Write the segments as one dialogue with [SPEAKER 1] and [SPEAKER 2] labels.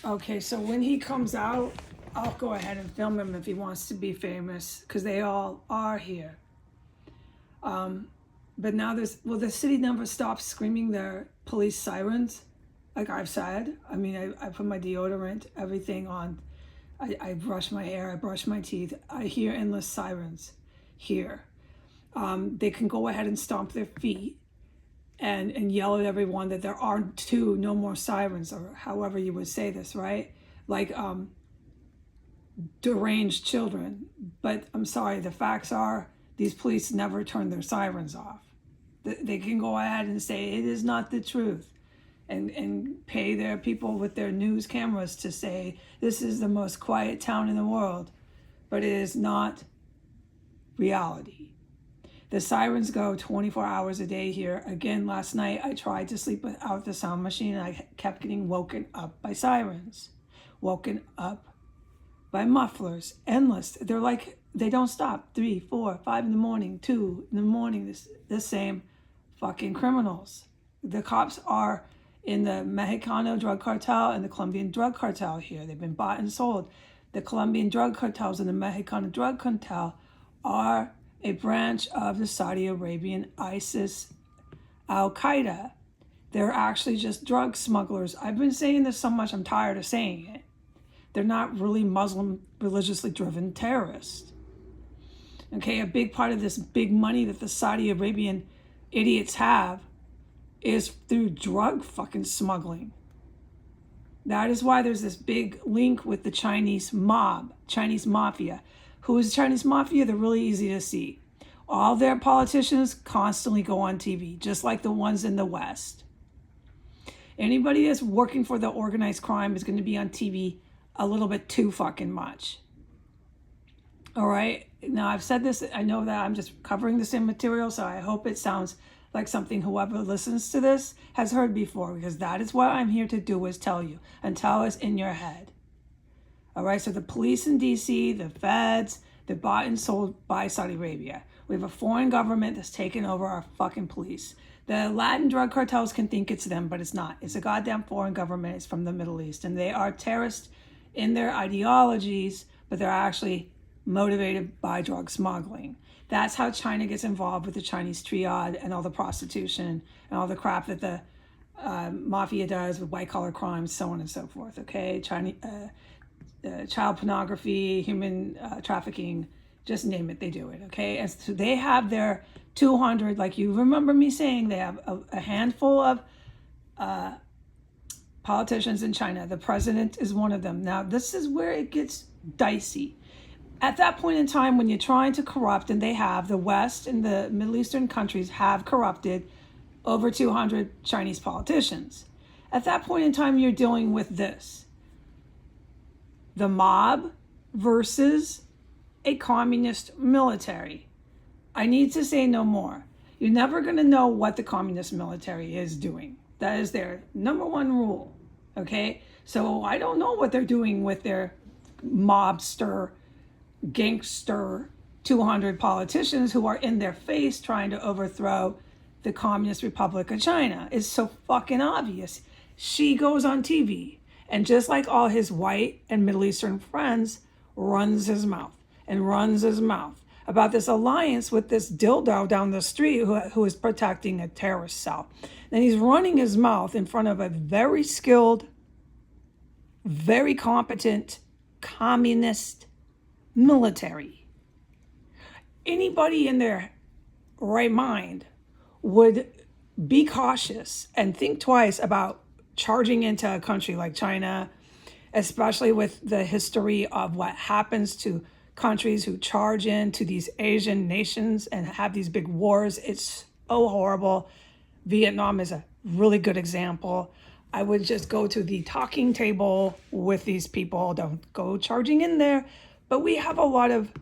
[SPEAKER 1] Okay, so when he comes out, I'll go ahead and film him if he wants to be famous, because they all are here. But now the city never stops screaming their police sirens, like I've said. I mean, I put my deodorant, everything on. I brush my hair, I brush my teeth. I hear endless sirens here. They can go ahead and stomp their feet and yell at everyone that there are no more sirens, or however you would say this, right? Like deranged children. But I'm sorry, the facts are these police never turn their sirens off. They can go ahead and say it is not the truth, and pay their people with their news cameras to say this is the most quiet town in the world, but it is not reality. The sirens go 24 hours a day here. Again, last night I tried to sleep without the sound machine and I kept getting woken up by sirens, woken up by mufflers, endless. They're like, they don't stop. 3, 4, 5 in the morning, 2 in the morning, the same fucking criminals. The cops are in the Mexicano drug cartel and the Colombian drug cartel here. They've been bought and sold. The Colombian drug cartels and the Mexicano drug cartel are a branch of the Saudi Arabian ISIS Al-Qaeda. They're actually just drug smugglers. I've been saying this so much, I'm tired of saying it. They're not really Muslim, religiously driven terrorists. Okay, a big part of this big money that the Saudi Arabian idiots have is through drug fucking smuggling. That is why there's this big link with the Chinese mob, Chinese Moffia. Who is Chinese Mafia? They're really easy to see. All their politicians constantly go on TV, just like the ones in the West. Anybody that's working for the organized crime is going to be on TV a little bit too fucking much. All right? Now, I've said this. I know that I'm just covering the same material, so I hope it sounds like something whoever listens to this has heard before, because that is what I'm here to do, is tell you, until it's in your head. All right, so the police in DC, the feds, they're bought and sold by Saudi Arabia. We have a foreign government that's taken over our fucking police. The Latin drug cartels can think it's them, but it's not. It's a goddamn foreign government. It's from the Middle East, and they are terrorists in their ideologies, but they're actually motivated by drug smuggling. That's how China gets involved with the Chinese triad and all the prostitution and all the crap that the mafia does with white-collar crimes, so on and so forth, okay? Child pornography, human trafficking, just name it, they do it, okay? And so they have their 200, like you remember me saying, they have a handful of politicians in China. The president is one of them. Now, this is where it gets dicey. At that point in time, when you're trying to corrupt, and they have, the West and the Middle Eastern countries have corrupted over 200 Chinese politicians. At that point in time, you're dealing with this. The mob versus a communist military. I need to say no more. You're never going to know what the communist military is doing. That is their number one rule, okay? So I don't know what they're doing with their mobster, gangster 200 politicians who are in their face trying to overthrow the Communist Republic of China. It's so fucking obvious. She goes on TV, and just like all his white and Middle Eastern friends, runs his mouth about this alliance with this dildo down the street who is protecting a terrorist cell. And he's running his mouth in front of a very skilled, very competent communist military. Anybody in their right mind would be cautious and think twice about charging into a country like China, especially with the history of what happens to countries who charge into these Asian nations and have these big wars. It's so horrible. Vietnam is a really good example. I would just go to the talking table with these people. Don't go charging in there. But we have a lot of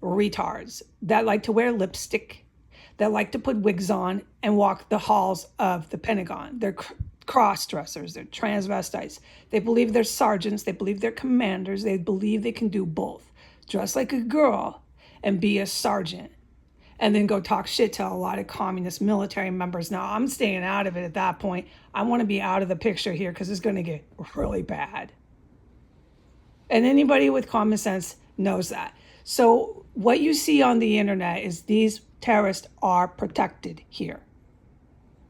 [SPEAKER 1] retards that like to wear lipstick, that like to put wigs on and walk the halls of the Pentagon. They're cross-dressers, they're transvestites. They believe they're sergeants, they believe they're commanders, they believe they can do both. Dress like a girl and be a sergeant. And then go talk shit to a lot of communist military members. Now, I'm staying out of it at that point. I want to be out of the picture here because it's going to get really bad. And anybody with common sense knows that. So what you see on the internet is these terrorists are protected here.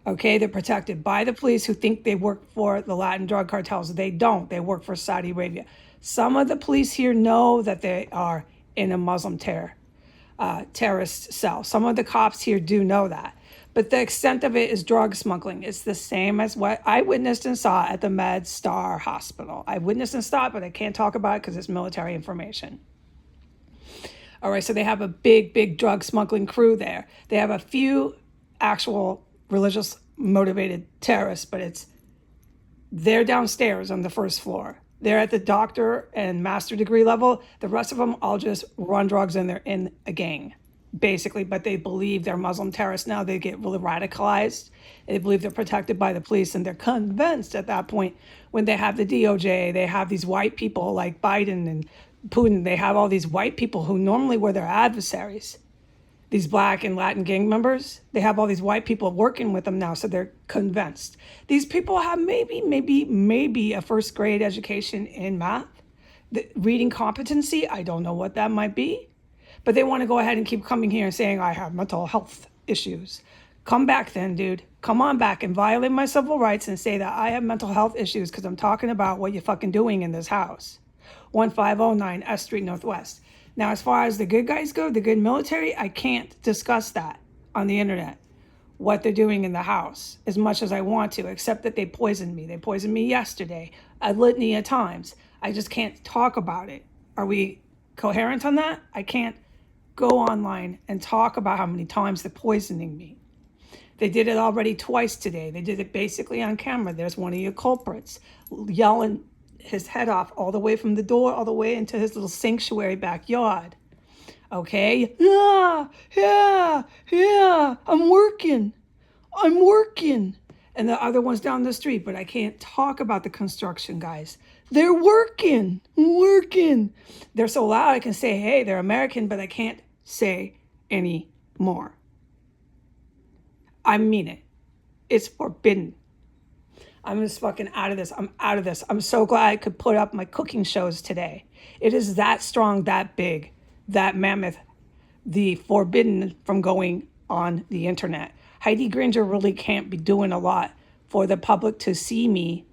[SPEAKER 1] Okay, they're protected by the police who think they work for the Latin drug cartels. They don't. They work for Saudi Arabia. Some of the police here know that they are in a Muslim terrorist cell. Some of the cops here do know that. But the extent of it is drug smuggling. It's the same as what I witnessed and saw at the Med Star Hospital. I witnessed and saw it, but I can't talk about it because it's military information. All right, so they have a big, big drug smuggling crew there. They have a few actual religious motivated terrorists, but they're downstairs on the first floor. They're at the doctor and master degree level. The rest of them all just run drugs and they're in a gang, basically, but they believe they're Muslim terrorists now. They get really radicalized. They believe they're protected by the police, and they're convinced at that point when they have the DOJ, they have these white people like Biden and Putin, they have all these white people who normally were their adversaries, these black and Latin gang members. They have all these white people working with them now, so they're convinced. These people have maybe a first grade education in math, the reading competency. I don't know what that might be, but they want to go ahead and keep coming here and saying, I have mental health issues. Come back then, dude. Come on back and violate my civil rights and say that I have mental health issues because I'm talking about what you're fucking doing in this house. 1509 S Street Northwest. Now, as far as the good guys go, the good military, I can't discuss that on the internet, what they're doing in the house, as much as I want to, except that they poisoned me. They poisoned me yesterday, a litany of times. I just can't talk about it. Are we coherent on that? I can't go online and talk about how many times they're poisoning me. They did it already twice today. They did it basically on camera. There's one of your culprits yelling his head off all the way from the door, all the way into his little sanctuary backyard. Okay? Yeah, I'm working. And the other one's down the street, but I can't talk about the construction guys. They're working. They're so loud I can say, hey, they're American, but I can't say any more. I mean it. It's forbidden. I'm just fucking out of this. I'm out of this. I'm so glad I could put up my cooking shows today. It is that strong, that big, that mammoth, the forbidden from going on the internet. Heidi Granger really can't be doing a lot for the public to see me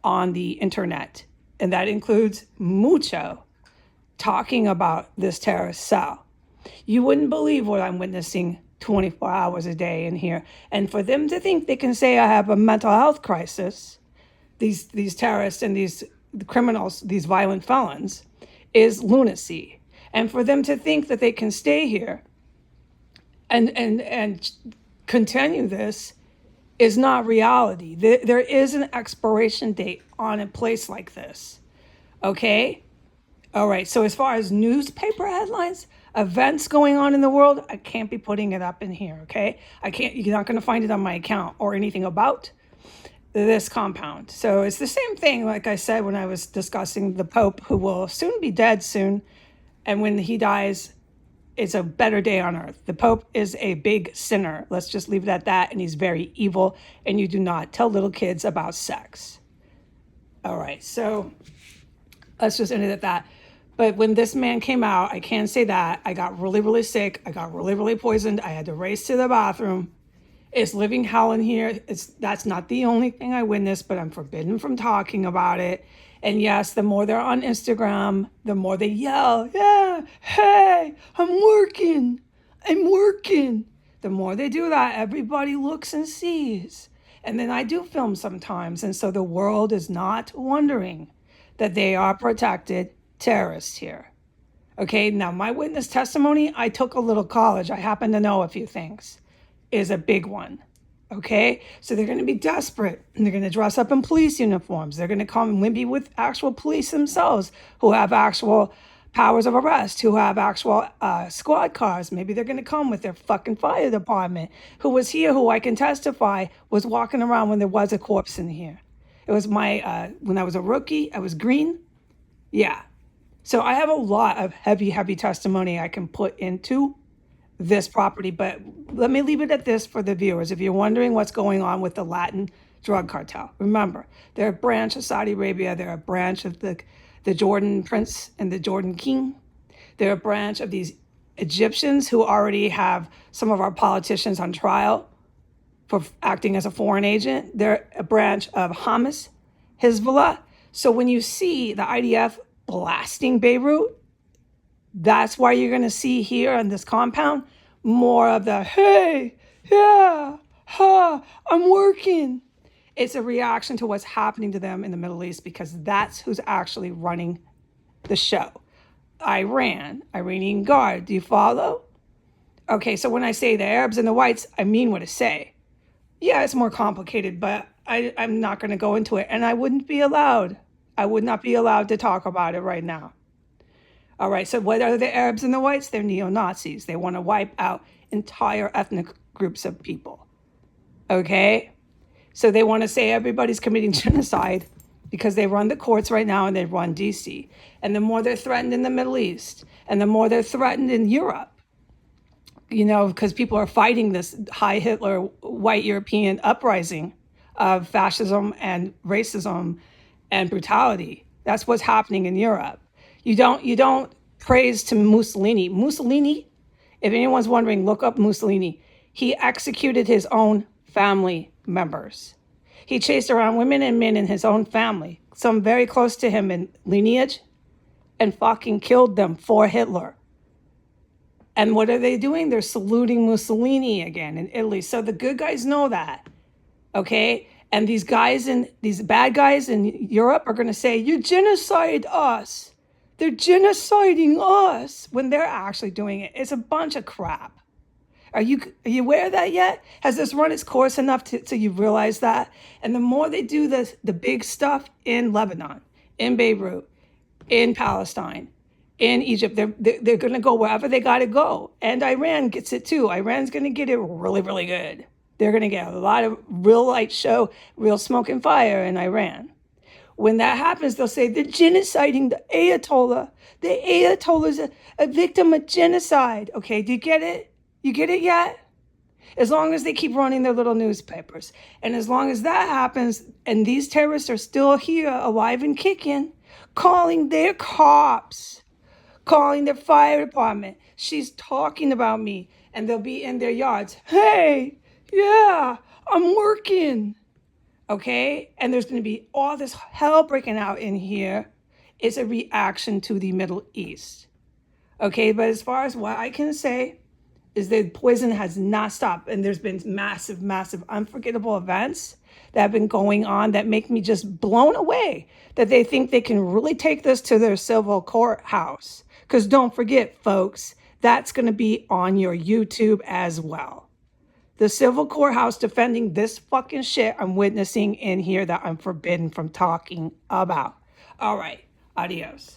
[SPEAKER 1] on the internet. And that includes mucho talking about this terrorist cell. You wouldn't believe what I'm witnessing 24 hours a day in here. And for them to think they can say I have a mental health crisis, these terrorists and these criminals, these violent felons, is lunacy. And for them to think that they can stay here and continue this is not reality. There is an expiration date on a place like this. Okay? All right. So as far as newspaper headlines, events going on in the world, I can't be putting it up in here, okay? You're not going to find it on my account or anything about this compound. So it's the same thing, like I said, when I was discussing the Pope, who will soon be dead soon. And when he dies, it's a better day on earth. The Pope is a big sinner. Let's just leave it at that. And he's very evil. And you do not tell little kids about sex. All right, so let's just end it at that. But when this man came out, I can say that I got really, really sick. I got really, really poisoned. I had to race to the bathroom. It's living hell in here. That's not the only thing I witnessed, but I'm forbidden from talking about it. And yes, the more they're on Instagram, the more they yell, yeah, hey, I'm working. The more they do that, everybody looks and sees. And then I do film sometimes. And so the world is not wondering that they are protected terrorists here. Okay, now my witness testimony, I took a little college. I happen to know a few things, is a big one. Okay, so they're going to be desperate and they're going to dress up in police uniforms. They're going to come maybe with actual police themselves who have actual powers of arrest, who have actual squad cars. Maybe they're going to come with their fucking fire department, who was here, who I can testify was walking around when there was a corpse in here. It was when I was a rookie, I was green. Yeah. So I have a lot of heavy testimony I can put into this property, but let me leave it at this for the viewers. If you're wondering what's going on with the Latin drug cartel. Remember, they're a branch of Saudi Arabia. They're a branch of the Jordan prince and the Jordan king. They're a branch of these Egyptians who already have some of our politicians on trial for acting as a foreign agent. They're a branch of Hamas, Hezbollah. So when you see the IDF blasting Beirut, that's why you're going to see here on this compound more of the, hey, yeah, ha, I'm working. It's a reaction to what's happening to them in the Middle East because that's who's actually running the show. Iran, Iranian Guard. Do you follow? Okay, so when I say the Arabs and the whites, I mean what I say. Yeah, it's more complicated, but I'm not going to go into it. And I wouldn't be allowed. I would not be allowed to talk about it right now. All right, so what are the Arabs and the whites? They're neo-Nazis. They want to wipe out entire ethnic groups of people. Okay? So they want to say everybody's committing genocide because they run the courts right now and they run DC. And the more they're threatened in the Middle East and the more they're threatened in Europe, you know, because people are fighting this high Hitler white European uprising of fascism and racism and brutality. That's what's happening in Europe. You don't praise to Mussolini. Mussolini, if anyone's wondering, look up Mussolini. He executed his own family members. He chased around women and men in his own family, some very close to him in lineage, and fucking killed them for Hitler. And what are they doing? They're saluting Mussolini again in Italy. So the good guys know that, okay? And these bad guys in Europe are going to say, you genocide us. They're genociding us when they're actually doing it. It's a bunch of crap. Are you aware of that yet? Has this run its course enough so you realize that? And the more they do the big stuff in Lebanon, in Beirut, in Palestine, in Egypt, they're going to go wherever they got to go. And Iran gets it too. Iran's going to get it really, really good. They're going to get a lot of real light show, real smoke and fire in Iran. When that happens, they'll say they're genociding the Ayatollah. The Ayatollah is a victim of genocide. Okay, do you get it? You get it yet? As long as they keep running their little newspapers. And as long as that happens, and these terrorists are still here, alive and kicking, calling their cops, calling their fire department. She's talking about me. And they'll be in their yards. Hey, yeah, I'm working. Okay? And there's going to be all this hell breaking out in here. It's a reaction to the Middle East. Okay? But as far as what I can say is that poison has not stopped. And there's been massive, massive, unforgettable events that have been going on that make me just blown away that they think they can really take this to their civil courthouse. Because don't forget, folks, that's going to be on your YouTube as well. The civil courthouse defending this fucking shit I'm witnessing in here that I'm forbidden from talking about. All right. Adios.